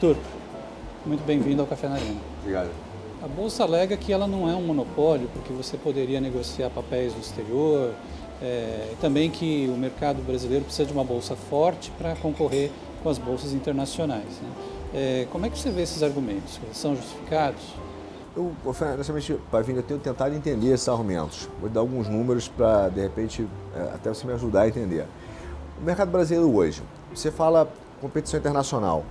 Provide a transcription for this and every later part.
Arthur, muito bem-vindo ao Café na Arena. Obrigado. A Bolsa alega que ela não é um monopólio, porque você poderia negociar papéis no exterior, também que o mercado brasileiro precisa de uma bolsa forte para concorrer com as bolsas internacionais, né? Como é que você vê esses argumentos? Eles são justificados? Honestamente, Pavini, eu tenho tentado entender esses argumentos. Vou dar alguns números para, de repente, até você me ajudar a entender. O mercado brasileiro hoje, você fala competição internacional.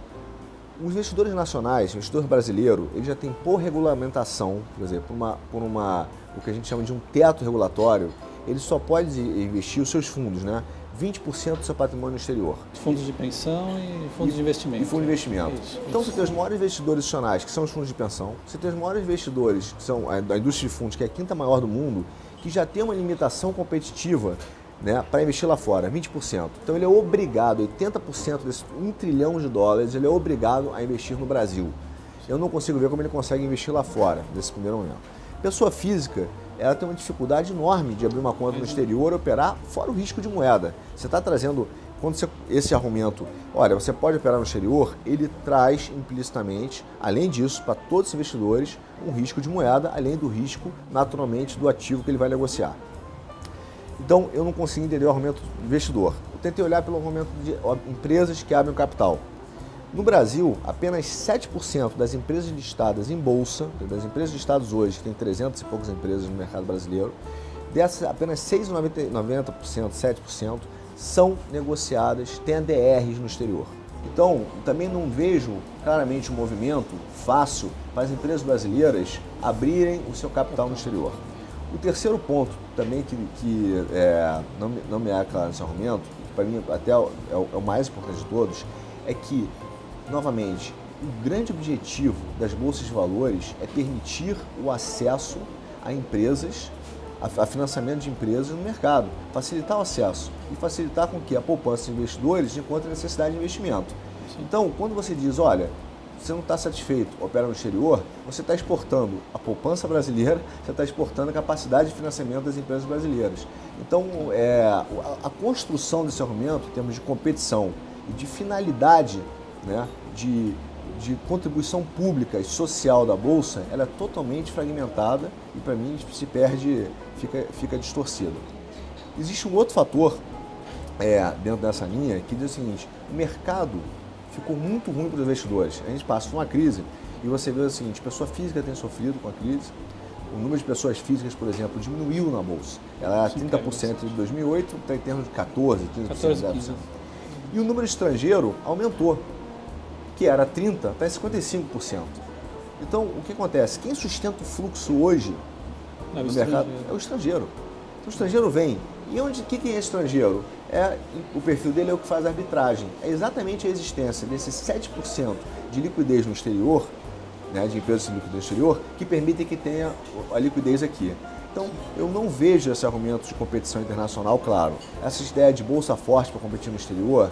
Os investidores nacionais, o investidor brasileiro, ele já tem por regulamentação, por exemplo, o que a gente chama de um teto regulatório, ele só pode investir os seus fundos, né? 20% do seu patrimônio no exterior. Fundos de pensão e fundos de investimento. E fundos de investimento. Isso, então isso. Você tem os maiores investidores nacionais, que são os fundos de pensão, você tem os maiores investidores, que são a indústria de fundos, que é a quinta maior do mundo, que já tem uma limitação competitiva, né, para investir lá fora, 20%. Então ele é obrigado, 80% desse $1 trilhão, ele é obrigado a investir no Brasil. Eu não consigo ver como ele consegue investir lá fora, nesse primeiro momento. Pessoa física, ela tem uma dificuldade enorme de abrir uma conta no exterior e operar fora o risco de moeda. Você está trazendo, esse argumento, olha, você pode operar no exterior, ele traz implicitamente, além disso, para todos os investidores, um risco de moeda, além do risco, naturalmente, do ativo que ele vai negociar. Então, eu não consigo entender o argumento do investidor. Eu tentei olhar pelo argumento de empresas que abrem capital. No Brasil, apenas 7% das empresas listadas em bolsa, das empresas listadas hoje, que tem 300 e poucas empresas no mercado brasileiro, dessas apenas 6,90%, 7% são negociadas, têm ADRs no exterior. Então, também não vejo claramente um movimento fácil para as empresas brasileiras abrirem o seu capital no exterior. O terceiro ponto também que não me é claro nesse argumento, que para mim até é o mais importante de todos, é que, novamente, o grande objetivo das bolsas de valores é permitir o acesso a empresas, a financiamento de empresas no mercado, facilitar o acesso e facilitar com que a poupança de investidores encontre necessidade de investimento. Então, quando você diz, olha, você não está satisfeito, opera no exterior, você está exportando a poupança brasileira, você está exportando a capacidade de financiamento das empresas brasileiras. Então, a construção desse argumento, em termos de competição e de finalidade, né, de contribuição pública e social da Bolsa, ela é totalmente fragmentada e, para mim, se perde, fica distorcida. Existe um outro fator dentro dessa linha que diz o seguinte: o mercado ficou muito ruim para os investidores. A gente passa por uma crise e você vê o seguinte: pessoa física tem sofrido com a crise, o número de pessoas físicas, por exemplo, diminuiu na Bolsa. Ela era 30% em 2008, está em termos de 14%, 15%. E o número estrangeiro aumentou, que era 30%, está em 55%. Então, o que acontece? Quem sustenta o fluxo hoje no mercado é o estrangeiro. Então, o estrangeiro vem. E quem é estrangeiro? O perfil dele é o que faz a arbitragem. É exatamente a existência desses 7% de liquidez no exterior, né, de empresas de liquidez no exterior, que permitem que tenha a liquidez aqui. Então, eu não vejo esse argumento de competição internacional, claro. Essa ideia de bolsa forte para competir no exterior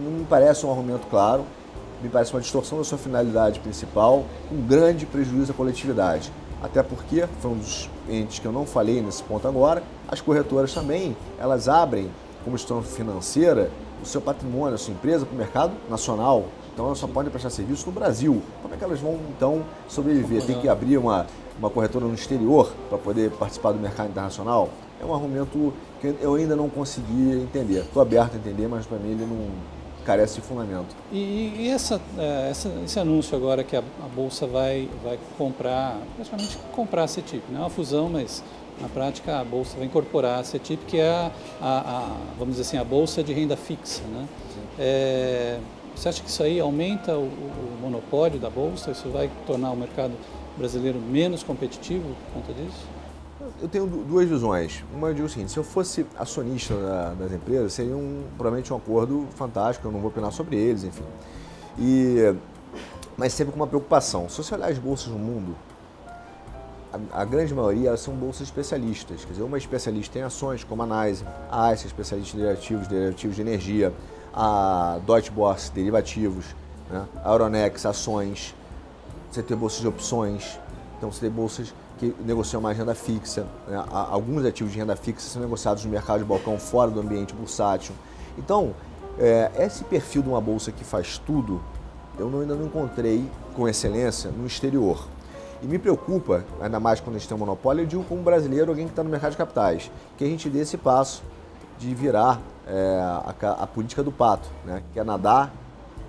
não me parece um argumento claro, me parece uma distorção da sua finalidade principal, um grande prejuízo à coletividade. Até porque, foi um dos entes que eu não falei nesse ponto agora, as corretoras também, elas abrem, como instituição financeira, o seu patrimônio, a sua empresa para o mercado nacional. Então, elas só podem prestar serviço no Brasil. Como é que elas vão, então, sobreviver? Tem que abrir uma corretora no exterior para poder participar do mercado internacional? É um argumento que eu ainda não consegui entender. Estou aberto a entender, mas para mim ele não carece de fundamento. E esse anúncio agora que a Bolsa vai praticamente comprar a CETIP, não é uma fusão, mas na prática a Bolsa vai incorporar a CETIP, que é vamos dizer assim, a Bolsa de renda fixa, né? Você acha que isso aí aumenta o monopólio da Bolsa? Isso vai tornar o mercado brasileiro menos competitivo por conta disso? Eu tenho duas visões. Uma, eu digo o seguinte: se eu fosse acionista das empresas, seria provavelmente um acordo fantástico, eu não vou opinar sobre eles, enfim. Mas sempre com uma preocupação. Se você olhar as bolsas no mundo, a grande maioria elas são bolsas especialistas. Quer dizer, uma especialista em ações, como a NYSE, a ICE é especialista em derivativos de energia, a Deutsche Börse, derivativos, né? A Euronext, ações. Você tem bolsas de opções, então você tem bolsas que negociam mais renda fixa, né? Alguns ativos de renda fixa são negociados no mercado de balcão fora do ambiente bursátil. Então, Esse perfil de uma bolsa que faz tudo, eu ainda não encontrei com excelência no exterior. E me preocupa, ainda mais quando a gente tem um monopólio, eu digo como brasileiro, alguém que está no mercado de capitais, que a gente dê esse passo de virar a política do pato, né? Quer nadar,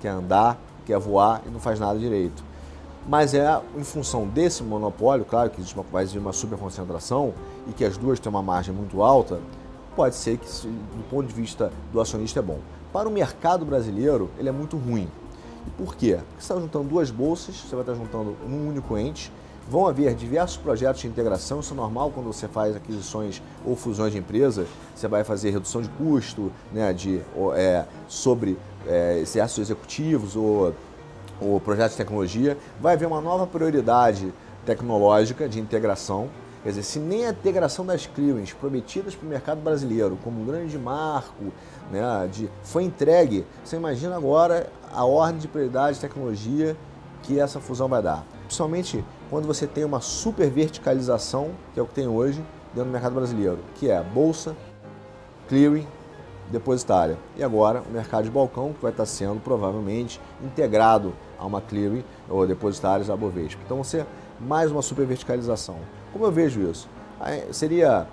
quer andar, quer voar e não faz nada direito. Mas em função desse monopólio, claro que vai existir uma superconcentração e que as duas têm uma margem muito alta, pode ser que, do ponto de vista do acionista, é bom. Para o mercado brasileiro, ele é muito ruim. E por quê? Porque você está juntando duas bolsas, você vai estar juntando um único ente, vão haver diversos projetos de integração, isso é normal quando você faz aquisições ou fusões de empresa, você vai fazer redução de custo, né, sobre excessos executivos ou projetos de tecnologia, vai haver uma nova prioridade tecnológica de integração. Quer dizer, se nem a integração das clearings prometidas para o mercado brasileiro como um grande marco, né, foi entregue, você imagina agora a ordem de prioridade de tecnologia que essa fusão vai dar. Principalmente quando você tem uma super verticalização, que é o que tem hoje dentro do mercado brasileiro, que é bolsa, clearing, depositária. E agora o mercado de balcão, que vai estar sendo provavelmente integrado a uma clearing ou depositários da Bovespa. Então você mais uma super verticalização. Como eu vejo isso? Seria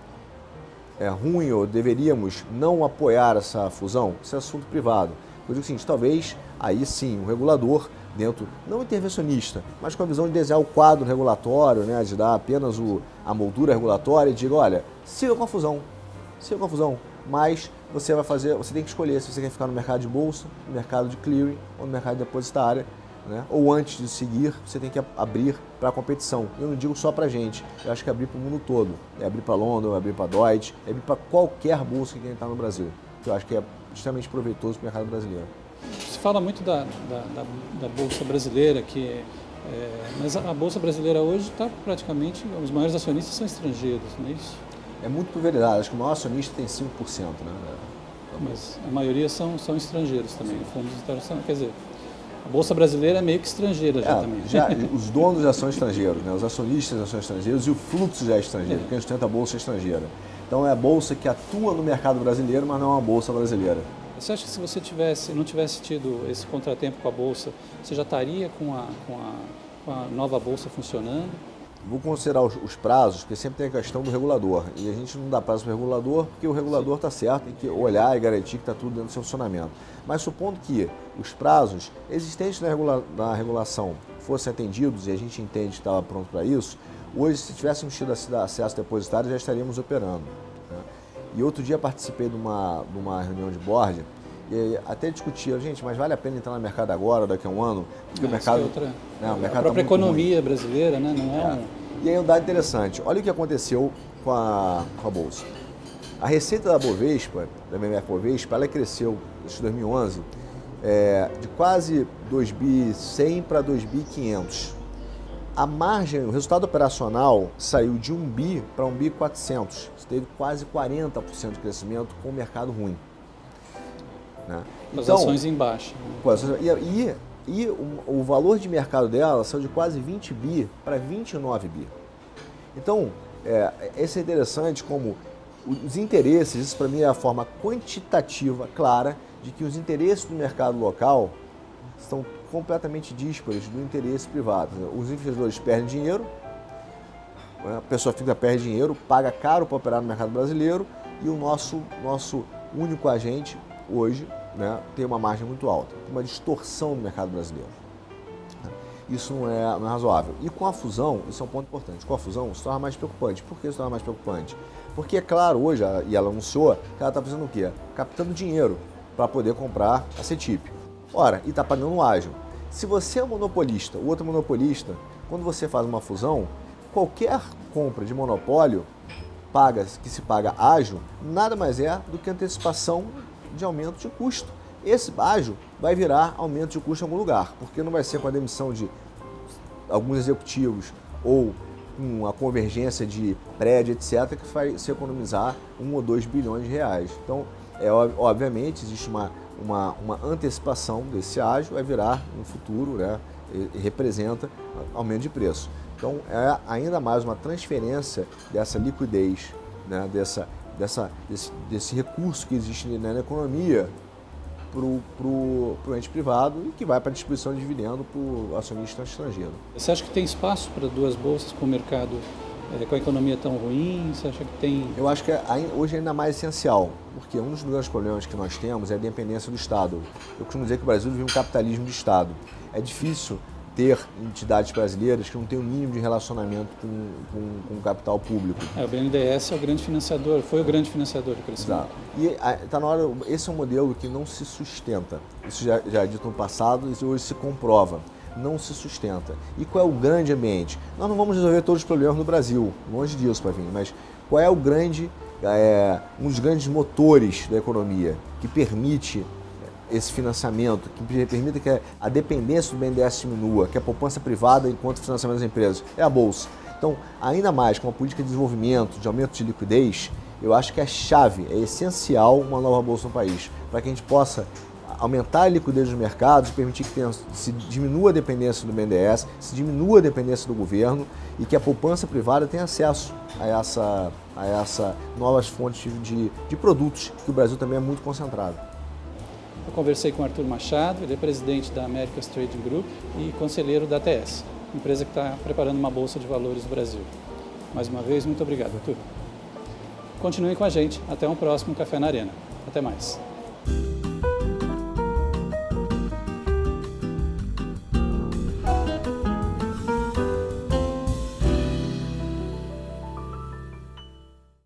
ruim ou deveríamos não apoiar essa fusão? Isso é assunto privado. Eu digo o seguinte, talvez aí sim o regulador dentro, não intervencionista, mas com a visão de desenhar o quadro regulatório, né, de dar apenas a moldura regulatória e diga, olha, siga com a fusão, mas você tem que escolher se você quer ficar no mercado de bolsa, no mercado de clearing ou no mercado de depositária, né? Ou antes de seguir, você tem que abrir para a competição. Eu não digo só para a gente, eu acho que é abrir para o mundo todo. É abrir para London, é abrir para Deutsche, é abrir para qualquer bolsa que está no Brasil, que eu acho que é extremamente proveitoso para o mercado brasileiro. Se fala muito da Bolsa Brasileira, mas a Bolsa Brasileira hoje está praticamente, os maiores acionistas são estrangeiros, não é isso? É muito pulverizado, acho que o maior acionista tem 5%, né? Mas a maioria são estrangeiros também, fundos internacionais. Quer dizer, a Bolsa Brasileira é meio que estrangeira já também. Os donos já são estrangeiros, né? Os acionistas já são estrangeiros e o fluxo já é estrangeiro, quem sustenta a Bolsa é estrangeira. Então é a Bolsa que atua no mercado brasileiro, mas não é uma Bolsa brasileira. Você acha que se você não tivesse tido esse contratempo com a Bolsa, você já estaria com a nova Bolsa funcionando? Vou considerar os prazos, porque sempre tem a questão do regulador. E a gente não dá prazo para o regulador, porque o regulador está certo, tem que olhar e garantir que está tudo dentro do seu funcionamento. Mas supondo que os prazos existentes na regulação fossem atendidos, e a gente entende que estava pronto para isso, hoje, se tivéssemos tido acesso depositário, já estaríamos operando, né? E outro dia participei de uma reunião de board, e até discutia, gente, mas vale a pena entrar no mercado agora, daqui a um ano? Porque o mercado... o mercado a própria economia brasileira, né? Não é. E aí um dado interessante, olha o que aconteceu com a Bolsa. A receita da Bovespa, da BMF Bovespa, ela cresceu, desde 2011, de quase 2.100 para 2.500. A margem, o resultado operacional saiu de 1 bi para 1 bi 400. Você teve quase 40% de crescimento com o mercado ruim, né? As ações em baixa. E o valor de mercado dela saiu de quase 20 bi para 29 bi. Então, isso é interessante como os interesses, isso para mim é a forma quantitativa, clara, de que os interesses do mercado local estão completamente díspares do interesse privado. Os investidores perdem dinheiro, a pessoa física perde dinheiro, paga caro para operar no mercado brasileiro e o nosso único agente hoje, né, tem uma margem muito alta, uma distorção no mercado brasileiro. Isso não é razoável. E com a fusão, isso é um ponto importante, com a fusão se torna mais preocupante. Por que se torna mais preocupante? Porque é claro, hoje, e ela anunciou que ela está fazendo o quê? Captando dinheiro para poder comprar a CETIP. Ora, e está pagando um ágio. Se você é monopolista, o outro monopolista, quando você faz uma fusão, qualquer compra de monopólio que se paga ágio, nada mais é do que antecipação de aumento de custo. Esse ágio vai virar aumento de custo em algum lugar, porque não vai ser com a demissão de alguns executivos ou com a convergência de prédio, etc., que vai se economizar 1 ou 2 bilhões de reais. Então, obviamente, existe uma antecipação desse ágio, vai virar no futuro, né, e representa aumento de preço. Então, é ainda mais uma transferência dessa liquidez, né, desse recurso que existe na economia para o ente privado e que vai para a distribuição de dividendo para o acionista estrangeiro. Você acha que tem espaço para duas bolsas com o mercado, com a economia tão ruim? Você acha que tem... Eu acho que hoje é ainda mais essencial, porque um dos grandes problemas que nós temos é a dependência do Estado. Eu costumo dizer que o Brasil vive um capitalismo de Estado. É difícil ter entidades brasileiras que não têm o mínimo de relacionamento com o capital público. O BNDES é o grande financiador, foi o grande financiador do crescimento. Exato. E está na hora, esse é um modelo que não se sustenta. Isso já é dito no passado e hoje se comprova. Não se sustenta. E qual é o grande ambiente? Nós não vamos resolver todos os problemas no Brasil, longe disso, Pavinho, mas qual é o grande, um dos grandes motores da economia que permite esse financiamento, que permita que a dependência do BNDES diminua, que a poupança privada enquanto financiamento das empresas? É a Bolsa. Então, ainda mais com uma política de desenvolvimento, de aumento de liquidez, eu acho que é chave, é essencial uma nova Bolsa no país, para que a gente possa aumentar a liquidez dos mercados, permitir que se diminua a dependência do BNDES, se diminua a dependência do governo e que a poupança privada tenha acesso a essa novas fontes de produtos, que o Brasil também é muito concentrado. Eu conversei com o Arthur Machado, ele é presidente da Americas Trading Group e conselheiro da ATS, empresa que está preparando uma bolsa de valores no Brasil. Mais uma vez, muito obrigado, Arthur. Continue com a gente, até um próximo Café na Arena. Até mais.